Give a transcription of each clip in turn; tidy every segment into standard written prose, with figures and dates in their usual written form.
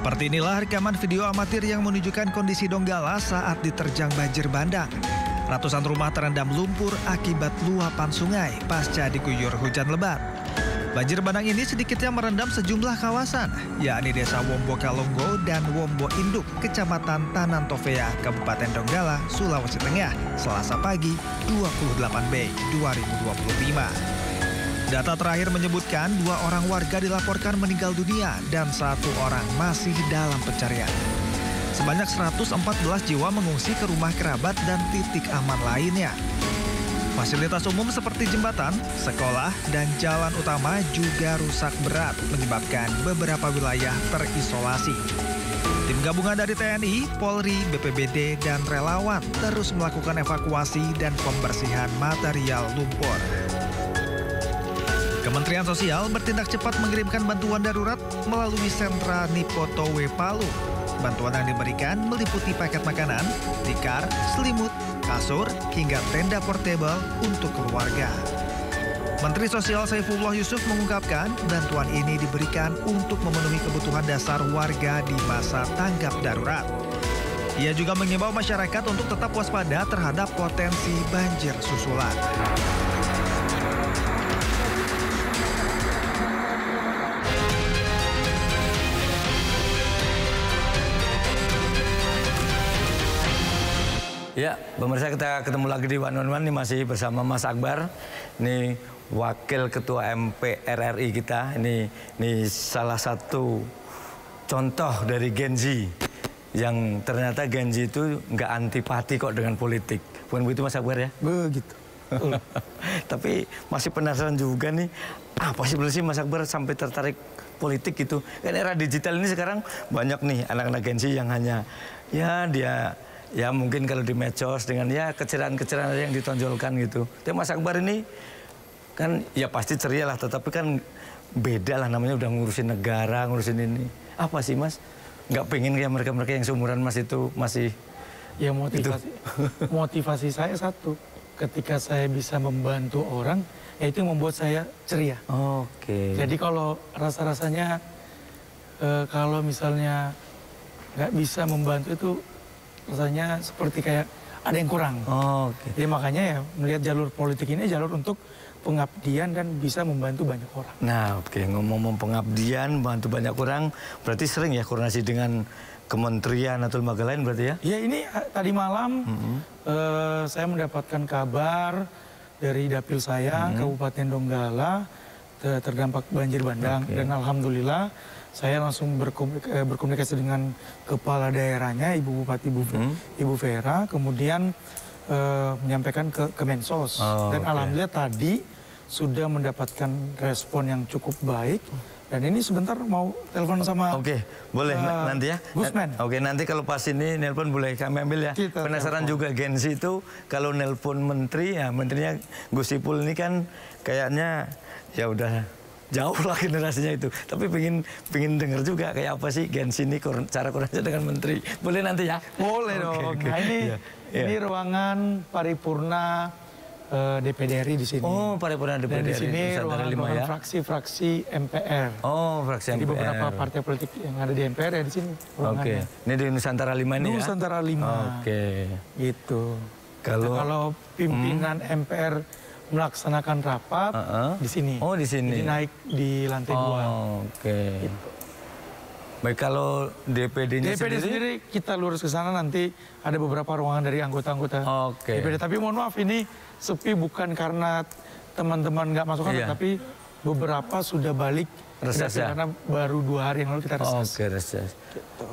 Seperti inilah rekaman video amatir yang menunjukkan kondisi Donggala saat diterjang banjir bandang. Ratusan rumah terendam lumpur akibat luapan sungai pasca diguyur hujan lebat. Banjir bandang ini sedikitnya merendam sejumlah kawasan, yakni Desa Wombo Kalonggo dan Wombo Induk, Kecamatan Tanantofea, Kabupaten Donggala, Sulawesi Tengah, Selasa pagi 28 Mei 2025. Data terakhir menyebutkan 2 orang warga dilaporkan meninggal dunia dan 1 orang masih dalam pencarian. Sebanyak 114 jiwa mengungsi ke rumah kerabat dan titik aman lainnya. Fasilitas umum seperti jembatan, sekolah, dan jalan utama juga rusak berat menyebabkan beberapa wilayah terisolasi. Tim gabungan dari TNI, Polri, BPBD, dan relawan terus melakukan evakuasi dan pembersihan material lumpur. Kementerian Sosial bertindak cepat mengirimkan bantuan darurat melalui sentra Nipotowe Palu. Bantuan yang diberikan meliputi paket makanan, tikar, selimut, kasur, hingga tenda portable untuk keluarga. Menteri Sosial Saifullah Yusuf mengungkapkan bantuan ini diberikan untuk memenuhi kebutuhan dasar warga di masa tanggap darurat. Ia juga mengimbau masyarakat untuk tetap waspada terhadap potensi banjir susulan. Ya, pemirsa, kita ketemu lagi di One on One, ini masih bersama Mas Akbar. Ini Wakil Ketua MPR RI kita. Ini salah satu contoh dari Gen Z. Yang ternyata Gen Z itu nggak antipati kok dengan politik. Bukan begitu Mas Akbar ya? Begitu. Tapi masih penasaran juga nih, apa sih Mas Akbar sampai tertarik politik gitu? Kan era digital ini sekarang banyak nih anak-anak Gen Z yang hanya ya mungkin kalau di medsos dengan ya kecerahan-kecerahan yang ditonjolkan gitu. Tapi Mas Akbar ini kan ya pasti ceria lah, tetapi kan beda lah, namanya udah ngurusin negara, ngurusin ini. Apa sih Mas? Nggak pengen ya mereka-mereka yang seumuran Mas itu masih... Ya motivasi saya satu, ketika saya bisa membantu orang, ya itu yang membuat saya ceria. Oke. Jadi kalau rasa-rasanya kalau misalnya nggak bisa membantu itu rasanya seperti kayak ada yang kurang. Oke. Jadi makanya ya melihat jalur politik ini jalur untuk pengabdian dan bisa membantu banyak orang. Nah, oke, ngomong-ngomong pengabdian, membantu banyak orang, berarti sering ya koordinasi dengan kementerian atau lembaga lain berarti ya? Ya, ini tadi malam saya mendapatkan kabar dari dapil saya, Kabupaten Donggala, terdampak banjir bandang. Dan alhamdulillah saya langsung berkomunikasi dengan kepala daerahnya, Ibu Bupati Ibu Vera, kemudian menyampaikan ke Mensos. Dan alhamdulillah tadi sudah mendapatkan respon yang cukup baik. Dan ini sebentar mau telepon sama... Oke, boleh nanti ya. Gusman. Oke, nanti kalau pas ini nelpon boleh kami ambil ya. Kita penasaran telepon. juga Gen Z itu kalau nelpon menteri, ya menterinya Gus Ipul ini kan kayaknya ya udah jauh lah generasinya itu. Tapi pengen dengar juga kayak apa sih Gen Z ini cara koordinasi dengan menteri. Boleh nanti ya? Boleh dong. Okay. Nah ini ruangan paripurna DPD RI di sini. Oh, paripurna DPD RI. Dan di sini Nusantara 5 ya. Fraksi-fraksi MPR. Oh, fraksi MPR. Jadi beberapa partai politik yang ada di MPR ya di sini ruangannya. Oke. Ini di Nusantara 5 ini ya? Nusantara 5. Oke. Gitu. Kalau pimpinan MPR melaksanakan rapat di sini. Oh, di sini. Jadi naik di lantai 2. Oke. Gitu. Baik, kalau DPD-nya sendiri kita lurus ke sana, nanti ada beberapa ruangan dari anggota-anggota DPD. Tapi mohon maaf, ini sepi bukan karena teman-teman nggak masuk kantor, tapi beberapa sudah balik reses ya? Karena baru 2 hari yang lalu kita reses. Oke, reses.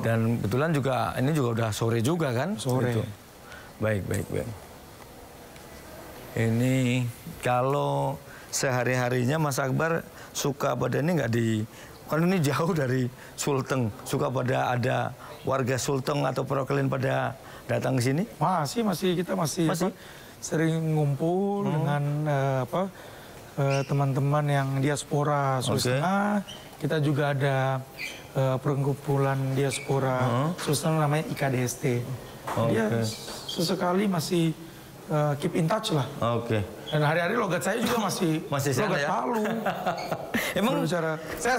Dan kebetulan juga ini juga udah sore juga kan? Sore. Gitu. Baik. Ini kalau sehari-harinya Mas Akbar suka pada ini nggak kan ini jauh dari Sulteng, suka pada ada warga Sulteng atau perwakilan pada datang ke sini? Kita masih? Sering ngumpul dengan teman-teman yang diaspora Sulawesi Tengah. Kita juga ada perkumpulan diaspora Sulawesi Tengah namanya IKDST. Dia sesekali masih keep in touch lah. Oke. Dan hari-hari logat saya juga masih sana logat ya? Palu. Emang berbicara, saya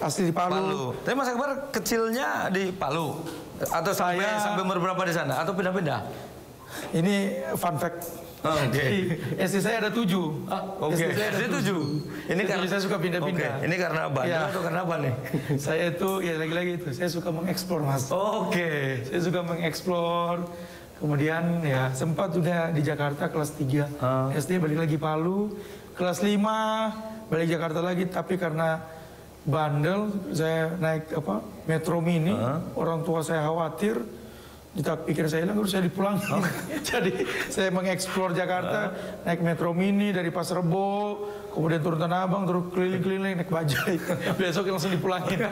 asli di Palu. Tapi Mas Akbar kecilnya di Palu atau sampai berberapa di sana atau pindah-pindah? Ini fun fact. Oke. SD saya ada 7. Oke. SD 7. Ini karena saya suka pindah-pindah. Ini karena bandel atau karena apa nih? Saya itu ya lagi-lagi itu saya suka mengeksplor, Mas. Oke. Saya suka mengeksplor. Kemudian ya sempat udah di Jakarta kelas 3. SD balik lagi Palu. Kelas 5 balik Jakarta lagi, tapi karena bandel saya naik Metro Mini. Orang tua saya khawatir. Pikir saya hilang, harus saya dipulangin. Jadi saya mengeksplor Jakarta, naik Metro Mini dari Pasar Rebo, kemudian turun Tanah Abang, terus keliling-keliling naik bajai. Besok langsung dipulangin.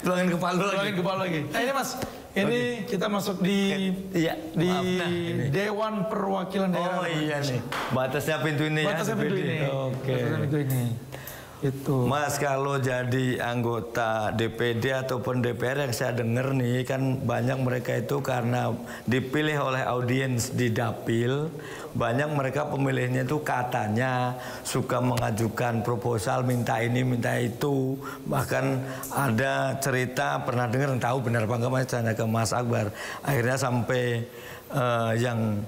Pulangin ke Palu lagi. Pulangin ke Palu lagi. Nah ini Mas, ini kita masuk di Dewan Perwakilan Daerah. Oh iya nih, batasnya pintu ini ya. Batasnya pintu ini. Oke. Batasnya pintu ini. Itu. Mas, kalau jadi anggota DPD ataupun DPR yang saya dengar nih, kan banyak mereka itu karena dipilih oleh audiens di dapil, banyak mereka pemilihnya itu katanya suka mengajukan proposal minta ini minta itu. Bahkan ada cerita pernah dengar, tahu benar apa enggak, Mas, tanya ke Mas Akbar, akhirnya sampai yang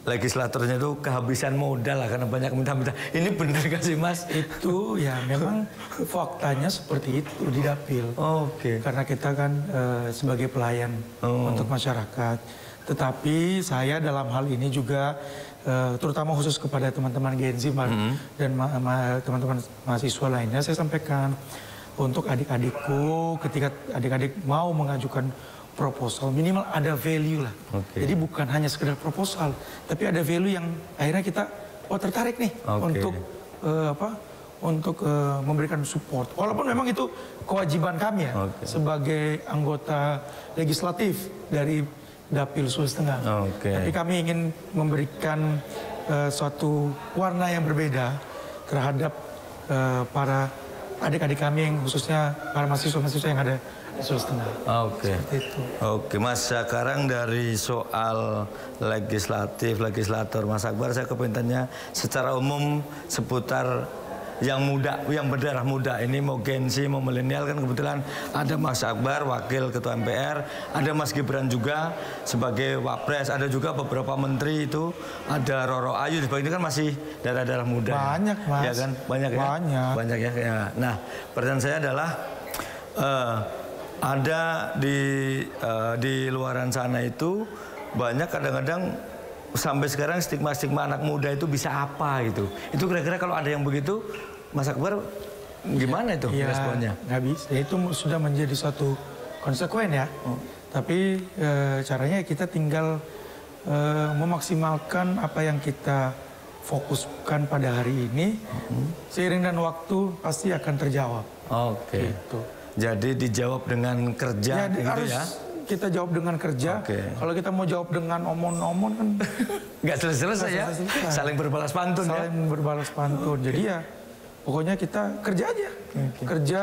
legislatornya itu kehabisan modal lah karena banyak minta-minta. Ini benar gak sih, Mas? Itu ya memang faktanya seperti itu di dapil. Oke. Karena kita kan sebagai pelayan untuk masyarakat. Tetapi saya dalam hal ini juga terutama khusus kepada teman-teman Gen Z dan teman-teman mahasiswa lainnya, saya sampaikan untuk adik-adikku ketika adik-adik mau mengajukan proposal, minimal ada value lah. Jadi bukan hanya sekedar proposal, tapi ada value yang akhirnya kita tertarik nih untuk memberikan support. Walaupun memang itu kewajiban kami ya sebagai anggota legislatif dari Dapil Sulawesi Tengah. Tapi kami ingin memberikan suatu warna yang berbeda terhadap para adik-adik kami yang khususnya para mahasiswa-mahasiswa yang ada di Sulawesi Tengah. Oke, Mas, sekarang dari soal legislator Mas Akbar, saya kepintannya secara umum seputar yang muda, yang berdarah muda. Ini mau Gen Z, mau milenial, kan kebetulan ada Mas Akbar, Wakil Ketua MPR, ada Mas Gibran juga sebagai Wapres, ada juga beberapa menteri itu, ada Roro Ayu, ini kan masih darah-darah muda. Banyak, Mas. Ya kan? Banyak ya? Banyak ya. Nah, pertanyaan saya adalah, ada di luaran sana itu banyak kadang-kadang sampai sekarang stigma-stigma anak muda itu bisa apa gitu. Itu kira-kira kalau ada yang begitu, Mas Akbar gimana itu responnya? Nggak bisa, itu sudah menjadi suatu konsekuen ya. Tapi caranya kita tinggal memaksimalkan apa yang kita fokuskan pada hari ini. Seiring dan waktu pasti akan terjawab. Gitu. Jadi dijawab dengan kerja gitu harus ya? Kita jawab dengan kerja. Kalau kita mau jawab dengan omon-omon kan nggak selesai ya. Saling berbalas pantun. Saling berbalas pantun. Jadi ya pokoknya kita kerja aja. Kerja.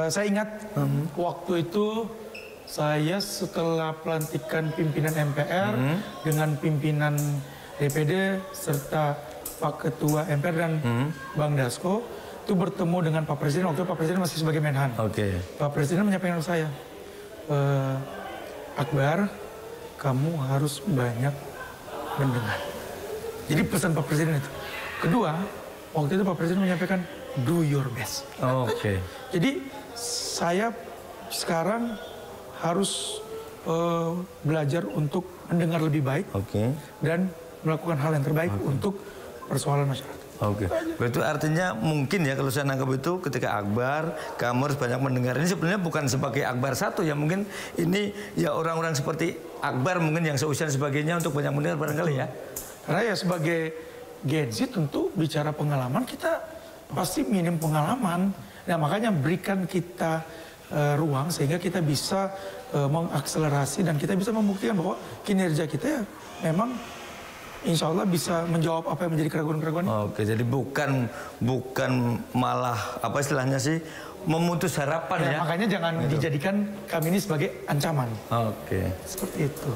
Saya ingat waktu itu saya setelah pelantikan pimpinan MPR dengan pimpinan DPD serta Pak Ketua MPR dan Bang Dasko itu bertemu dengan Pak Presiden. Waktu itu Pak Presiden masih sebagai Menhan. Pak Presiden menyampaikan ke saya, Akbar, kamu harus banyak mendengar. Jadi pesan Pak Presiden itu. Kedua, waktu itu Pak Presiden menyampaikan do your best. Jadi saya sekarang harus belajar untuk mendengar lebih baik dan melakukan hal yang terbaik untuk persoalan masyarakat. Itu artinya mungkin ya kalau saya nangkap itu ketika Akbar, kamu harus banyak mendengar. Ini sebenarnya bukan sebagai Akbar satu ya, mungkin ini ya orang-orang seperti Akbar mungkin yang seusia dan sebagainya untuk banyak mendengar barangkali ya. Karena ya sebagai Gen Z tentu bicara pengalaman kita pasti minim pengalaman. Nah makanya berikan kita ruang sehingga kita bisa mengakselerasi dan kita bisa membuktikan bahwa kinerja kita ya memang insya Allah bisa menjawab apa yang menjadi keraguan-keraguan. Jadi bukan malah apa istilahnya sih memutus harapan ya. Makanya jangan dijadikan kami ini sebagai ancaman. Seperti itu.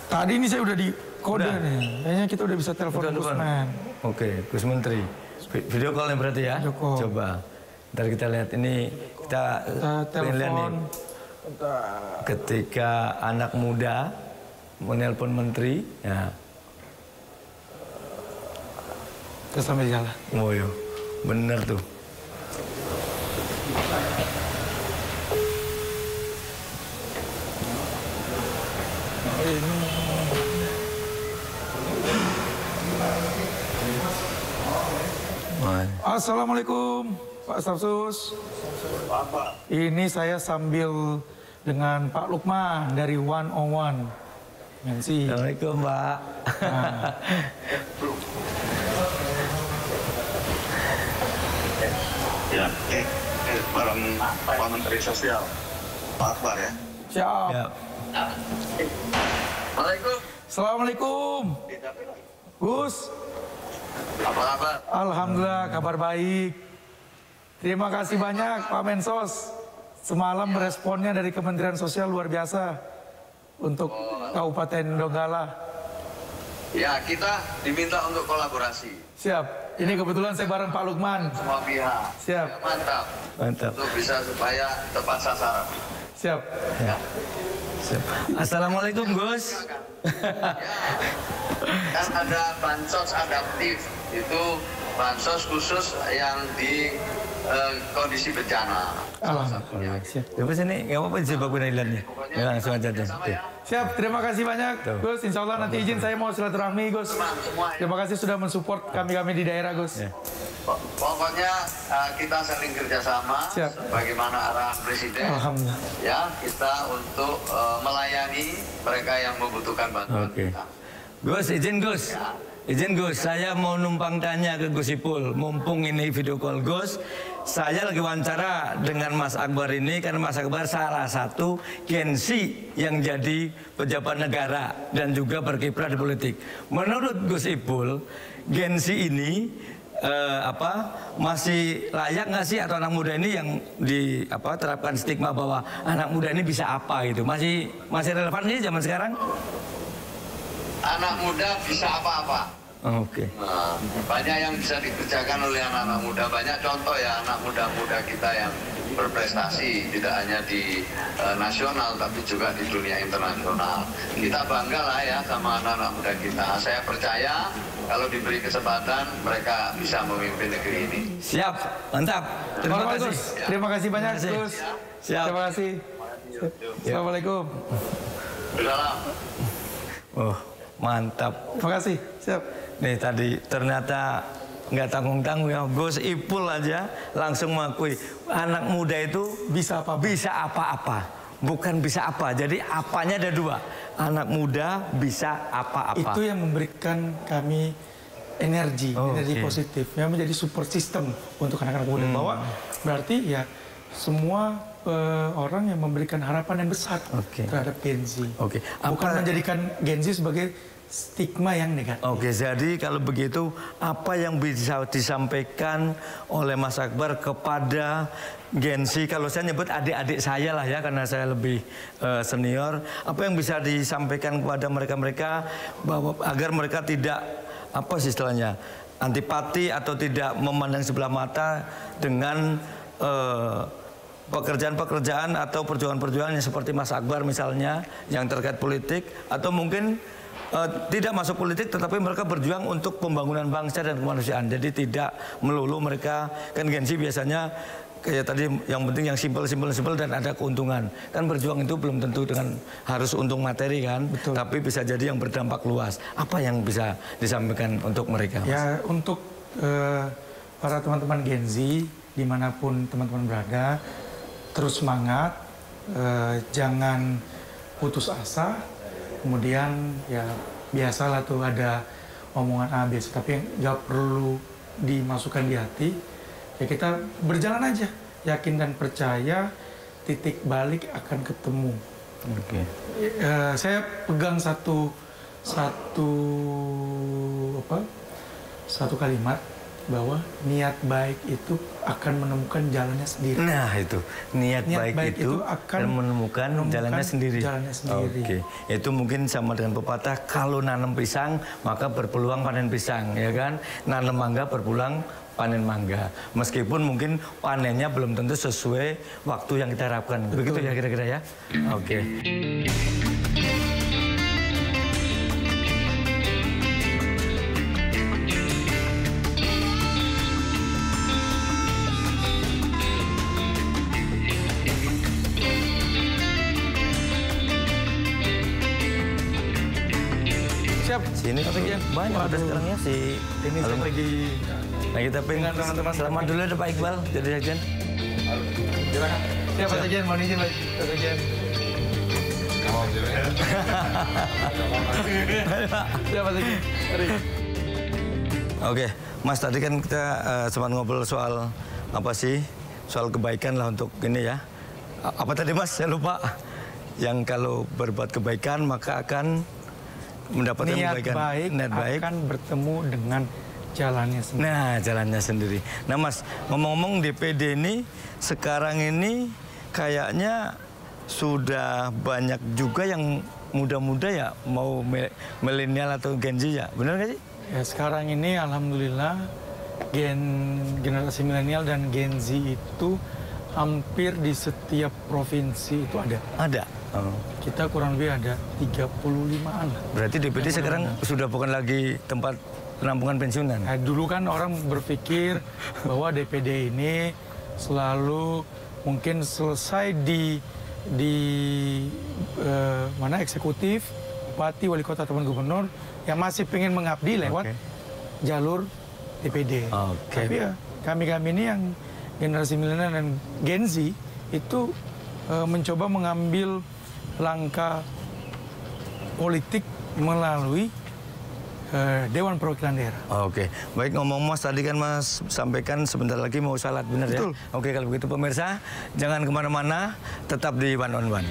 Tadi ini saya udah Kode nih, kayaknya kita udah bisa telepon Gus Men. Oke, Gus Menteri. Video call nih berarti ya? Coba. Ntar kita lihat ini, kita telepon nih. Ketika anak muda menelpon menteri, ya. Kita sambil jalan. Oh iya, bener tuh. Assalamualaikum Pak Stafsus. Ini saya sambil dengan Pak Lukman dari 101 Mensi. Assalamualaikum Pak. Ya, bareng Pak Menteri Sosial, Pak Akbar ya. Siap. Ya. Assalamualaikum. Assalamualaikum. Gus. Apa kabar? Alhamdulillah kabar baik. Terima kasih banyak Pak Mensos. Semalam responnya dari Kementerian Sosial luar biasa untuk Kabupaten Donggala. Ya, kita diminta untuk kolaborasi. Siap. Ini kebetulan saya bareng Pak Lukman. Semua pihak. Siap. Ya, mantap. Mantap. Untuk bisa supaya tepat sasaran. Siap. Ya. Assalamualaikum Gus. Kan ada bansos adaptif, itu bansos khusus yang di kondisi bencana. Alhamdulillah. Siap. Coba sini, nggak apa-apa disebut penilaiannya. Ya langsung aja deh. Siap, terima kasih banyak Gus. Insya Allah nanti izin saya mau silaturahmi Gus. Terima kasih sudah mensupport kami-kami di daerah Gus. Ya. Pokoknya kita saling kerjasama. Siap. Bagaimana arahan Presiden. Alhamdulillah. Ya, kita untuk melayani mereka yang membutuhkan bantuan Oke. kita. Gus, izin Gus. Izin Gus, saya mau numpang tanya ke Gus Ipul. Mumpung ini video call Gus, saya lagi wawancara dengan Mas Akbar ini karena Mas Akbar salah satu gensi yang jadi pejabat negara dan juga berkiprah di politik. Menurut Gus Ipul, gensi ini masih layak nggak sih, atau anak muda ini yang terapkan stigma bahwa anak muda ini bisa apa gitu, masih relevan sih zaman sekarang? Anak muda bisa apa-apa. Oke. Nah, banyak yang bisa dikerjakan oleh anak-anak muda. Banyak contoh ya anak muda-muda kita yang berprestasi tidak hanya di nasional tapi juga di dunia internasional. Kita bangga lah ya sama anak-anak muda kita. Saya percaya kalau diberi kesempatan mereka bisa memimpin negeri ini. Siap, mantap. Terima kasih. Terima kasih banyak Gus. Siap. Terima kasih. Assalamualaikum. Salam. Oh, mantap. Terima kasih. Siap. Nih tadi ternyata nggak tanggung-tanggung ya, Gus Ipul aja langsung mengakui anak muda itu Bisa apa? bisa apa-apa, bukan bisa apa. Jadi apanya ada dua, anak muda bisa apa-apa. Itu yang memberikan kami energi Oke. positif yang menjadi support system untuk anak-anak muda. Bahwa berarti ya semua orang yang memberikan harapan yang besar Oke. terhadap Gen Z. Oke. Bukan menjadikan Gen Z sebagai stigma yang negatif. Oke, jadi kalau begitu apa yang bisa disampaikan oleh Mas Akbar kepada Gen Z? Kalau saya nyebut adik-adik saya lah ya, karena saya lebih senior. Apa yang bisa disampaikan kepada mereka-mereka bahwa agar mereka tidak istilahnya antipati atau tidak memandang sebelah mata dengan pekerjaan-pekerjaan atau perjuangan-perjuangan yang seperti Mas Akbar misalnya yang terkait politik, atau mungkin tidak masuk politik tetapi mereka berjuang untuk pembangunan bangsa dan kemanusiaan. Jadi tidak melulu mereka, kan Gen Z biasanya kayak tadi yang penting yang simpel dan ada keuntungan. Kan berjuang itu belum tentu dengan harus untung materi kan. Betul. Tapi bisa jadi yang berdampak luas. Apa yang bisa disampaikan untuk mereka, Mas? Ya, untuk para teman-teman Gen Z dimanapun teman-teman berada, terus semangat, jangan putus asa. Kemudian ya biasalah tuh ada omongan A, B, tapi nggak perlu dimasukkan di hati. Ya kita berjalan aja, yakin dan percaya titik balik akan ketemu. Oke. Saya pegang satu kalimat bahwa niat baik itu akan menemukan jalannya sendiri. Nah itu, niat baik itu akan menemukan jalannya sendiri. Oke, itu mungkin sama dengan pepatah, kalau nanam pisang maka berpeluang panen pisang, ya kan? Nanam mangga berpeluang panen mangga. Meskipun mungkin panennya belum tentu sesuai waktu yang kita harapkan. Betul. Begitu ya kira-kira ya? Oke. Siap. Sini banyak udah sekarang ya si ini saya lagi. Nah kita pengen teman-teman selamat dulu ada Pak Iqbal jadi sekjen. Silakan. Siap Pak Sekjen, mohon izin Pak Sekjen. Siap Pak Sekjen. Oke, Mas tadi kan kita sempat ngobrol soal apa sih? Soal kebaikan lah untuk ini ya. Apa tadi Mas? Saya lupa. Yang kalau berbuat kebaikan maka akan mendapatkan kebaikan. Niat baik akan bertemu dengan jalannya sendiri. Nah, jalannya sendiri. Nah, Mas, ngomong-ngomong DPD ini sekarang ini kayaknya sudah banyak juga yang muda-muda ya, mau milenial atau Gen Z ya, benar nggak sih? Ya, sekarang ini alhamdulillah generasi milenial dan Gen Z itu hampir di setiap provinsi itu ada. Ada. Oh. Kita kurang lebih ada 35-an. Berarti DPD sekarang sudah bukan lagi tempat penampungan pensiunan. Nah, dulu kan orang berpikir bahwa DPD ini selalu mungkin selesai di mana eksekutif, bupati, wali kota ataupun gubernur yang masih pengen mengabdi lewat jalur DPD. Tapi ya kami-kami ini yang generasi milenial dan Gen Z itu mencoba mengambil langkah politik melalui Dewan Perwakilan Daerah. Oke, baik ngomong Mas tadi kan Mas sampaikan sebentar lagi mau salat, benar ya? Oke, kalau begitu pemirsa jangan kemana-mana, tetap di One on One.